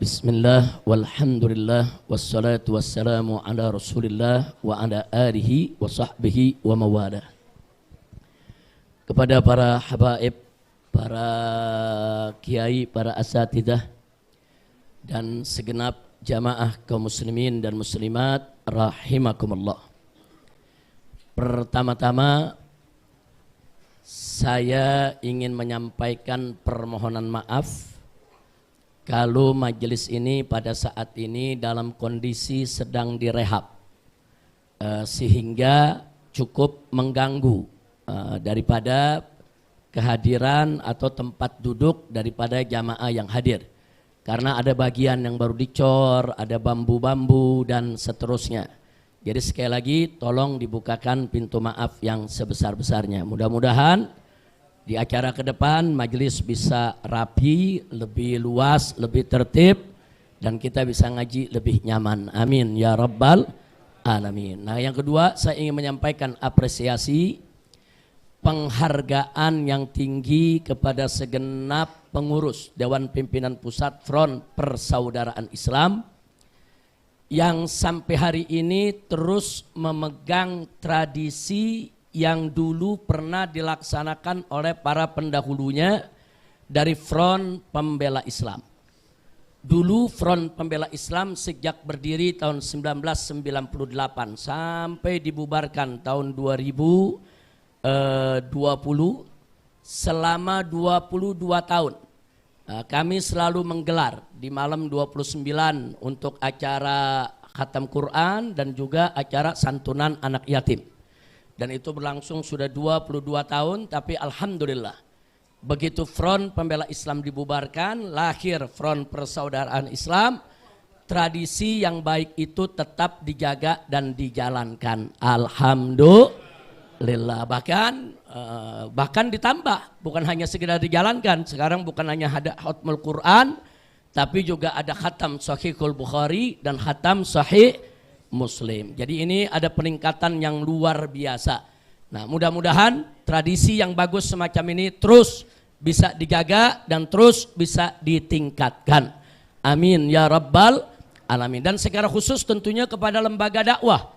Bismillah, walhamdulillah, wassalatu wassalamu ala rasulillah wa ala alihi wa sahbihi wa mawalah. Kepada para habaib, para kiai, para asatidah, dan segenap jamaah kaum muslimin dan muslimat rahimakumullah. Pertama-tama saya ingin menyampaikan permohonan maaf kalau majelis ini pada saat ini dalam kondisi sedang direhab, sehingga cukup mengganggu daripada kehadiran atau tempat duduk daripada jamaah yang hadir. Karena ada bagian yang baru dicor, ada bambu-bambu dan seterusnya. Jadi sekali lagi tolong dibukakan pintu maaf yang sebesar-besarnya. Mudah-mudahan di acara ke depan majelis bisa rapi, lebih luas, lebih tertib, dan kita bisa ngaji lebih nyaman. Amin ya rabbal alamin. Nah, yang kedua saya ingin menyampaikan apresiasi, penghargaan yang tinggi kepada segenap pengurus Dewan Pimpinan Pusat Front Persaudaraan Islam yang sampai hari ini terus memegang tradisi yang dulu pernah dilaksanakan oleh para pendahulunya dari Front Pembela Islam. Dulu Front Pembela Islam sejak berdiri tahun 1998 sampai dibubarkan tahun 2020, selama 22 tahun kami selalu menggelar di malam 29 untuk acara khatam Quran dan juga acara santunan anak yatim. Dan itu berlangsung sudah 22 tahun, tapi alhamdulillah begitu Front Pembela Islam dibubarkan, lahir Front Persaudaraan Islam, tradisi yang baik itu tetap dijaga dan dijalankan. Alhamdulillah, bahkan ditambah, bukan hanya sekedar dijalankan. Sekarang bukan hanya ada khatmul Quran, tapi juga ada khatam Sahihul Bukhari dan khatam Sahih Muslim. Jadi ini ada peningkatan yang luar biasa. Nah, mudah-mudahan tradisi yang bagus semacam ini terus bisa dijaga dan terus bisa ditingkatkan. Amin ya rabbal alamin. Dan secara khusus tentunya kepada lembaga dakwah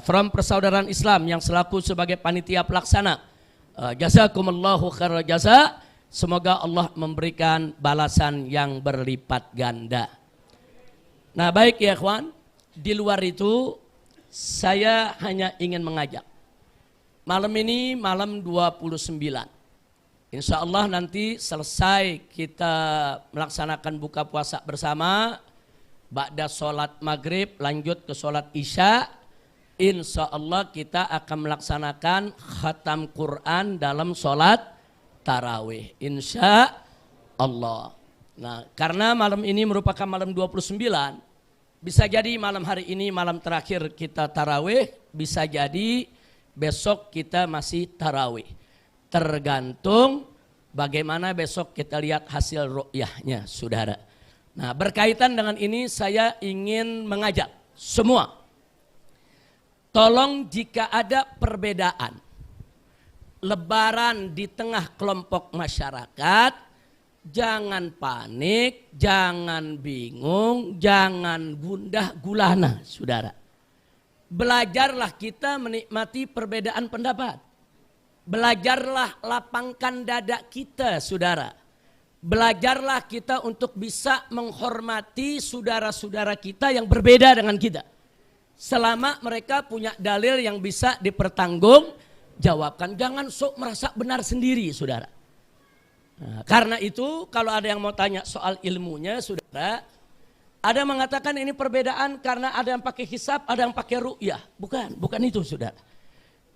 Front Persaudaraan Islam yang selaku sebagai panitia pelaksana. Jazakumullahu khairal jaza. Semoga Allah memberikan balasan yang berlipat ganda. Nah, baik ya ikhwan. Di luar itu saya hanya ingin mengajak. Malam ini malam 29. Insya Allah nanti selesai kita melaksanakan buka puasa bersama. Ba'da sholat maghrib lanjut ke sholat isya. Insya Allah kita akan melaksanakan khatam Quran dalam sholat tarawih. Insya Allah. Nah, karena malam ini merupakan malam 29. Bisa jadi malam hari ini malam terakhir kita tarawih, bisa jadi besok kita masih tarawih. Tergantung bagaimana besok kita lihat hasil ru'yahnya, saudara. Nah, berkaitan dengan ini saya ingin mengajak semua. Tolong jika ada perbedaan lebaran di tengah kelompok masyarakat, jangan panik, jangan bingung, jangan gundah gulana, saudara. Belajarlah kita menikmati perbedaan pendapat. Belajarlah lapangkan dada kita, saudara. Belajarlah kita untuk bisa menghormati saudara-saudara kita yang berbeda dengan kita. Selama mereka punya dalil yang bisa dipertanggungjawabkan. Jangan sok merasa benar sendiri, saudara. Nah, karena itu kalau ada yang mau tanya soal ilmunya, saudara, ada yang mengatakan ini perbedaan karena ada yang pakai hisab, ada yang pakai ru'yah. Bukan itu, saudara.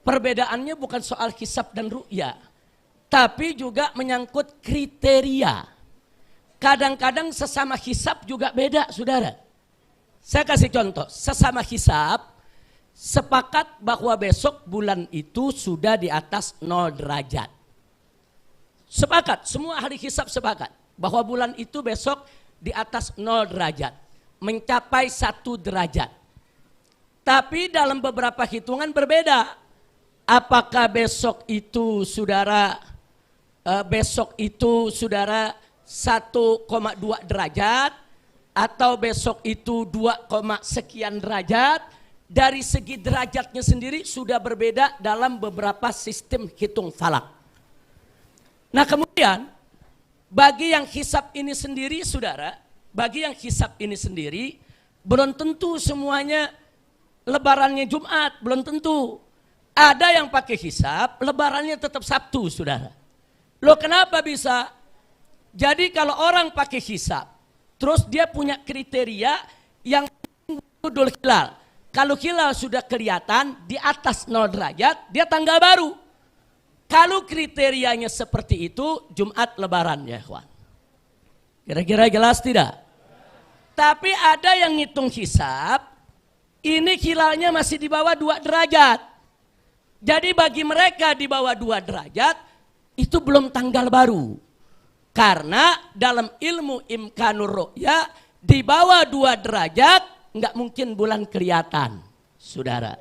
Perbedaannya bukan soal hisab dan ru'yah, tapi juga menyangkut kriteria. Kadang-kadang sesama hisab juga beda, saudara. Saya kasih contoh, sesama hisab sepakat bahwa besok bulan itu sudah di atas 0 derajat. Sepakat, semua ahli hisab sepakat bahwa bulan itu besok di atas 0 derajat, mencapai 1 derajat. Tapi dalam beberapa hitungan berbeda. Apakah besok itu saudara 1,2 derajat atau besok itu 2, sekian derajat, dari segi derajatnya sendiri sudah berbeda dalam beberapa sistem hitung falak. Nah kemudian bagi yang hisab ini sendiri saudara, bagi yang hisab ini sendiri belum tentu semuanya lebarannya Jumat, belum tentu. Ada yang pakai hisab, lebarannya tetap Sabtu saudara. Loh kenapa bisa? Jadi kalau orang pakai hisab, terus dia punya kriteria yang Dhul Hilal. Kalau hilal sudah kelihatan di atas 0 derajat, dia tanggal baru. Kalau kriterianya seperti itu, Jumat lebaran ya kawan. Kira-kira jelas tidak? Tapi ada yang ngitung hisab, ini hilalnya masih di bawah 2 derajat. Jadi bagi mereka di bawah 2 derajat, itu belum tanggal baru. Karena dalam ilmu imkanur ru'ya, di bawah 2 derajat, nggak mungkin bulan kelihatan, saudara.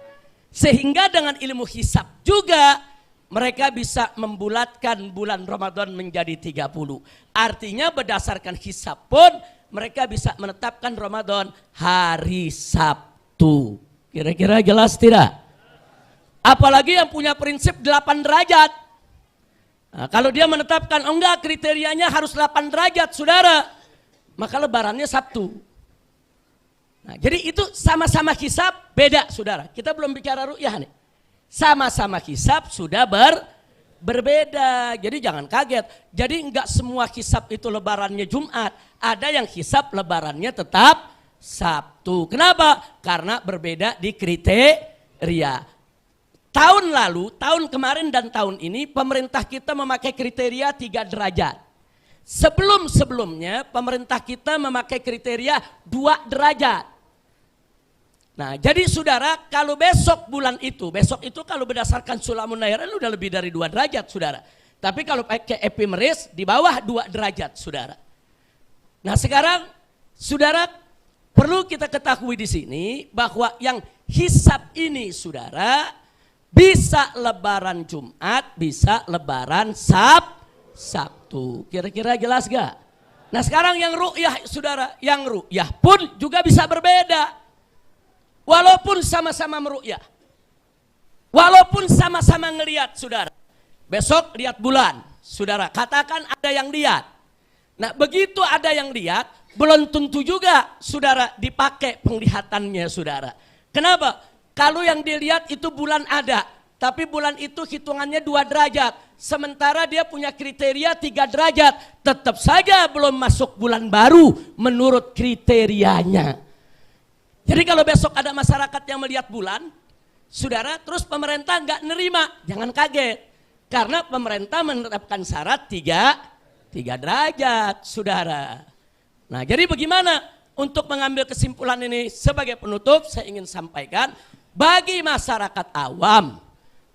Sehingga dengan ilmu hisab juga, mereka bisa membulatkan bulan Ramadan menjadi 30. Artinya berdasarkan hisab pun mereka bisa menetapkan Ramadan hari Sabtu. Kira-kira jelas tidak? Apalagi yang punya prinsip 8 derajat. Nah, kalau dia menetapkan, oh enggak kriterianya harus 8 derajat saudara, maka lebarannya Sabtu. Nah, jadi itu sama-sama hisab beda saudara. Kita belum bicara ru'yah nih. Sama-sama hisab sudah berbeda. Jadi jangan kaget. Jadi enggak semua hisab itu lebarannya Jumat. Ada yang hisab lebarannya tetap Sabtu. Kenapa? Karena berbeda di kriteria. Tahun lalu, tahun kemarin dan tahun ini pemerintah kita memakai kriteria 3 derajat. Sebelum-sebelumnya pemerintah kita memakai kriteria 2 derajat. Nah, jadi saudara, kalau besok bulan itu, besok itu kalau berdasarkan Sulamun Nairan udah lebih dari 2 derajat, saudara. Tapi kalau pakai epimeris di bawah 2 derajat, saudara. Nah, sekarang saudara perlu kita ketahui di sini bahwa yang hisab ini, saudara, bisa lebaran Jumat, bisa lebaran Sabtu. Kira-kira jelas gak? Nah, sekarang yang ru'yah, saudara, yang ru'yah pun juga bisa berbeda. Walaupun sama-sama meru'yah, walaupun sama-sama ngelihat saudara, besok lihat bulan, saudara, katakan ada yang lihat. Nah begitu ada yang lihat, belum tentu juga saudara dipakai penglihatannya saudara. Kenapa? Kalau yang dilihat itu bulan ada, tapi bulan itu hitungannya 2 derajat, sementara dia punya kriteria 3 derajat, tetap saja belum masuk bulan baru menurut kriterianya. Jadi kalau besok ada masyarakat yang melihat bulan, saudara, terus pemerintah nggak nerima, jangan kaget. Karena pemerintah menetapkan syarat 3 derajat, saudara. Nah jadi bagaimana untuk mengambil kesimpulan ini? Sebagai penutup saya ingin sampaikan, bagi masyarakat awam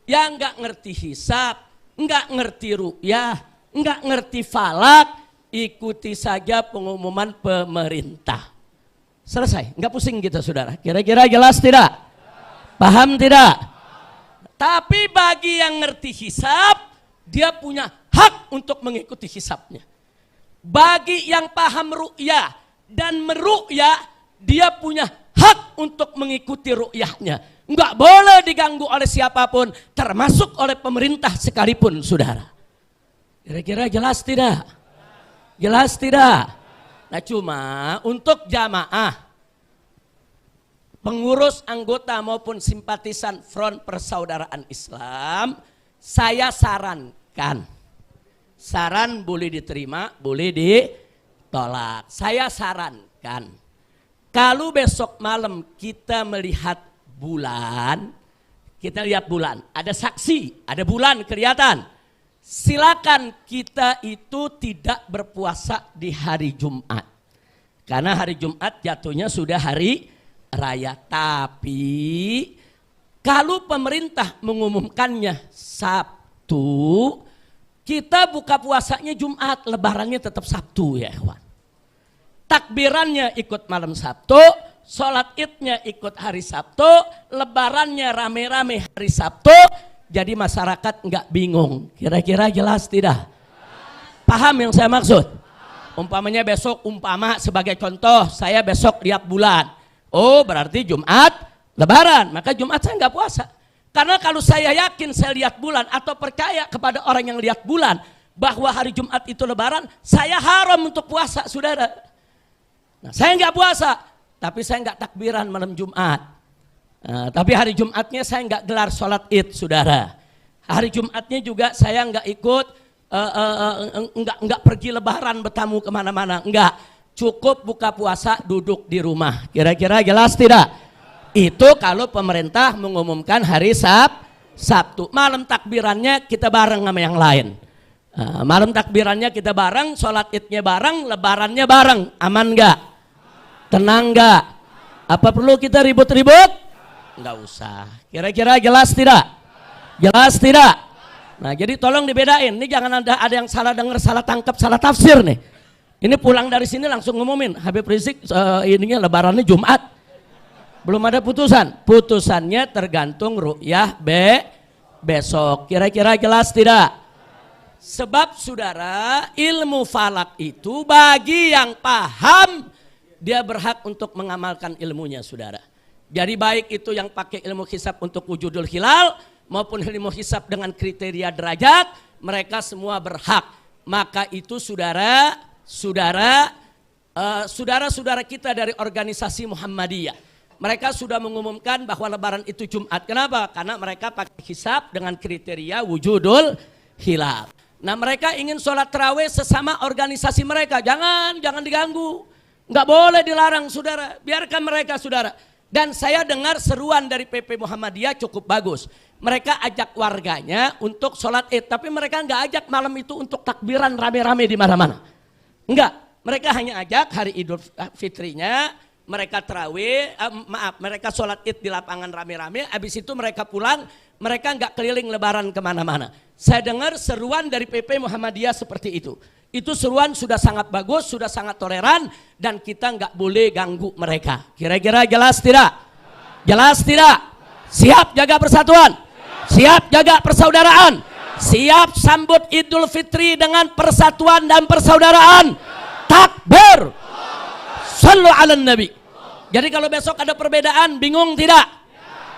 yang nggak ngerti hisab, nggak ngerti ru'yah, nggak ngerti falak, ikuti saja pengumuman pemerintah. Selesai, nggak pusing kita saudara. Kira-kira jelas tidak? Paham tidak? Tapi bagi yang ngerti hisab, dia punya hak untuk mengikuti hisabnya. Bagi yang paham ru'yah dan meru'yah, dia punya hak untuk mengikuti ru'yahnya. Nggak boleh diganggu oleh siapapun, termasuk oleh pemerintah sekalipun saudara. Kira-kira jelas tidak? Jelas tidak? Nah cuma untuk jamaah, pengurus anggota maupun simpatisan Front Persaudaraan Islam, saya sarankan, saran boleh diterima, boleh ditolak. Saya sarankan, kalau besok malam kita melihat bulan, kita lihat bulan, ada saksi, ada bulan kelihatan. Silakan kita itu tidak berpuasa di hari Jumat. Karena hari Jumat jatuhnya sudah hari raya. Tapi kalau pemerintah mengumumkannya Sabtu, kita buka puasanya Jumat, lebarannya tetap Sabtu ya kawan. Takbirannya ikut malam Sabtu, sholat idnya ikut hari Sabtu, lebarannya rame-rame hari Sabtu. Jadi masyarakat nggak bingung. Kira-kira jelas tidak? Paham yang saya maksud? Umpamanya besok, sebagai contoh, saya besok lihat bulan. Oh, berarti Jumat Lebaran, maka Jumat saya nggak puasa. Karena kalau saya yakin saya lihat bulan atau percaya kepada orang yang lihat bulan bahwa hari Jumat itu Lebaran, saya haram untuk puasa, saudara. Nah, saya nggak puasa, tapi saya nggak takbiran malam Jumat. Nah, tapi hari Jumatnya saya nggak gelar sholat Id, saudara. Hari Jumatnya juga saya nggak ikut, nggak pergi Lebaran bertamu kemana-mana, enggak. Cukup buka puasa, duduk di rumah. Kira-kira jelas tidak? Itu kalau pemerintah mengumumkan hari Sabtu. Malam takbirannya kita bareng sama yang lain. Malam takbirannya kita bareng, sholat Idnya bareng, Lebarannya bareng. Aman nggak? Tenang nggak? Apa perlu kita ribut-ribut? Nggak usah. Kira-kira jelas tidak? Jelas tidak? Nah, jadi tolong dibedain. Ini jangan ada yang salah dengar, salah tangkap, salah tafsir nih. Ini pulang dari sini langsung ngumumin Habib Rizik ininya Lebarannya Jumat. Belum ada putusan. Putusannya tergantung ru'yah besok. Kira-kira jelas tidak? Sebab saudara, ilmu falak itu bagi yang paham, dia berhak untuk mengamalkan ilmunya, saudara. Jadi baik itu yang pakai ilmu hisab untuk wujudul hilal maupun ilmu hisab dengan kriteria derajat, mereka semua berhak. Maka itu saudara-saudara kita dari organisasi Muhammadiyah, mereka sudah mengumumkan bahwa Lebaran itu Jumat. Kenapa? Karena mereka pakai hisab dengan kriteria wujudul hilal. Nah, mereka ingin sholat tarawih sesama organisasi mereka. Jangan diganggu. Nggak boleh dilarang, saudara. Biarkan mereka, saudara. Dan saya dengar seruan dari PP Muhammadiyah cukup bagus. Mereka ajak warganya untuk sholat Id. Tapi mereka nggak ajak malam itu untuk takbiran rame-rame di mana-mana. Enggak. Mereka hanya ajak hari Idul Fitrinya, mereka tarawih, mereka sholat Id di lapangan rame-rame, habis itu mereka pulang, mereka nggak keliling Lebaran kemana-mana. Saya dengar seruan dari PP Muhammadiyah seperti itu. Itu seruan sudah sangat bagus, sudah sangat toleran, dan kita nggak boleh ganggu mereka. Kira-kira jelas tidak? Jelas tidak? Siap jaga persatuan? Siap jaga persaudaraan? Siap sambut Idul Fitri dengan persatuan dan persaudaraan? Takbir! Sallu ala Nabi. Jadi kalau besok ada perbedaan, bingung tidak?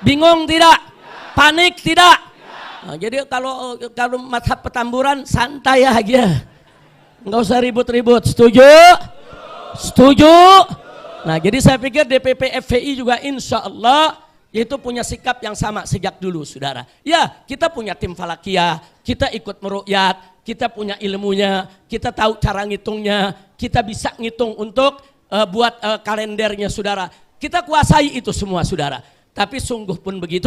Bingung tidak? Panik tidak? Nah, jadi kalau mazhab Petamburan santai aja, nggak usah ribut-ribut. Setuju? Setuju? Nah, jadi saya pikir DPP FPI juga insya Allah itu punya sikap yang sama sejak dulu, saudara. Ya, kita punya tim falakiyah, kita ikut meruqyat, kita punya ilmunya, kita tahu cara ngitungnya, kita bisa ngitung untuk buat kalendernya, saudara. Kita kuasai itu semua, saudara. Tapi sungguh pun begitu,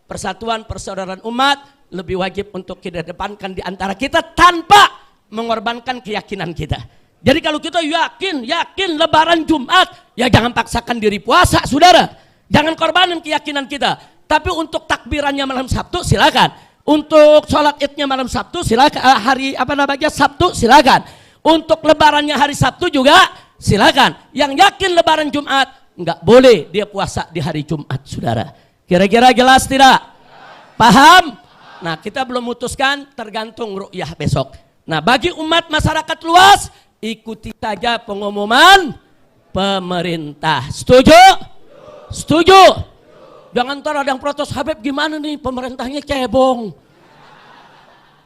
persatuan persaudaraan umat lebih wajib untuk kita depankan di antara kita tanpa mengorbankan keyakinan kita. Jadi kalau kita yakin Lebaran Jumat, ya jangan paksakan diri puasa, saudara. Jangan korbanin keyakinan kita. Tapi untuk takbirannya malam Sabtu silakan. Untuk sholat Idnya malam Sabtu silakan. Sabtu silakan. Untuk Lebarannya hari Sabtu juga silakan. Yang yakin Lebaran Jumat, nggak boleh dia puasa di hari Jumat, saudara. Kira-kira jelas tidak? Paham? Nah, kita belum memutuskan, tergantung ru'yah besok. Nah, bagi umat masyarakat luas, ikuti saja pengumuman pemerintah. Setuju? Setuju? Jangan ntar ada yang protes, Habib gimana nih pemerintahnya cebong.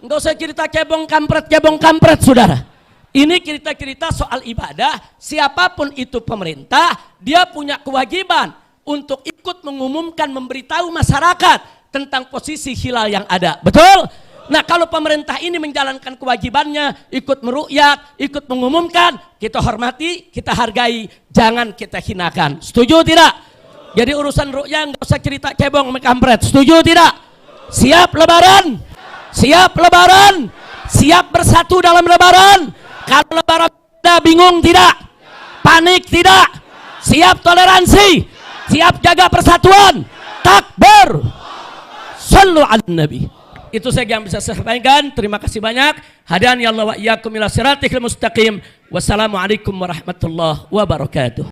Nggak usah cerita cebong kampret, saudara. Ini cerita-cerita soal ibadah. Siapapun itu pemerintah, dia punya kewajiban untuk ikut mengumumkan, memberitahu masyarakat tentang posisi hilal yang ada. Betul? Nah, kalau pemerintah ini menjalankan kewajibannya, ikut meruqyat, ikut mengumumkan, kita hormati, kita hargai, jangan kita hinakan. Setuju tidak? Jadi urusan ruqyah nggak usah cerita cebong kampret. Setuju tidak? Siap Lebaran? Siap Lebaran? Siap bersatu dalam Lebaran? Kalau Lebaran bingung tidak? Panik tidak? Siap toleransi? Siap jaga persatuan? Takbir! Sallu ala Nabi. Itu saja yang bisa saya sampaikan. Terima kasih banyak. Hadani Allah wa iyyakum ila siratal mustaqim. Wassalamualaikum warahmatullahi wabarakatuh.